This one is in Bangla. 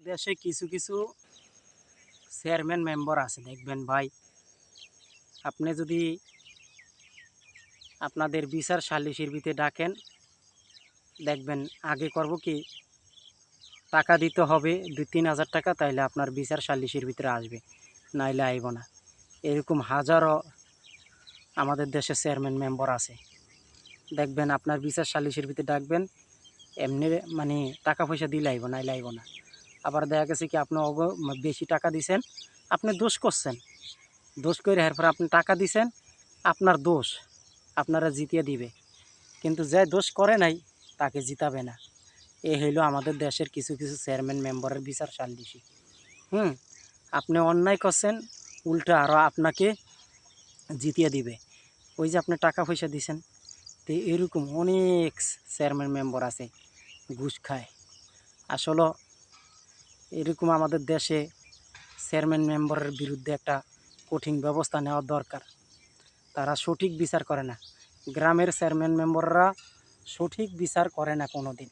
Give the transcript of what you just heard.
দেশে কিছু কিছু চেয়ারম্যান মেম্বার আছে, দেখবেন ভাই, আপনি যদি আপনাদের বিচার সালিসির ভিতরে ডাকেন, দেখবেন আগে করব কি টাকা দিতে হবে 2-3 হাজার টাকা, তাইলে আপনার বিচার সালিসির ভিতরে আসবে, নাইলে আইব না। এরকম হাজারো আমাদের দেশে চেয়ারম্যান মেম্বার আছে। দেখবেন আপনার বিচার সালিসির ভিতরে ডাকবেন, এমনি মানে টাকা পয়সা দিলে আইব, নাইলে আইব না। আবার দেখা গেছে কি আপনি বেশি টাকা দিছেন, আপনি দোষ করছেন, দোষ করে এরপর আপনি টাকা দিছেন, আপনার দোষ, আপনারা জিতিয়ে দিবে, কিন্তু যে দোষ করে নাই তাকে জিতাবে না। এ হইল আমাদের দেশের কিছু কিছু চেয়ারম্যান মেম্বারের বিচার সালিসি। আপনি অন্যায় করছেন, উল্টা আরও আপনাকে জিতিয়ে দিবে, ওই যে আপনি টাকা পয়সা দিছেন। তো এরকম অনেক চেয়ারম্যান মেম্বার আছে ঘুষ খায়। আসলে এরকম আমাদের দেশে চেয়ারম্যান মেম্বারের বিরুদ্ধে একটা কঠিন ব্যবস্থা নেওয়া দরকার। তারা সঠিক বিচার করে না, গ্রামের চেয়ারম্যান মেম্বাররা সঠিক বিচার করে না কোনো দিন।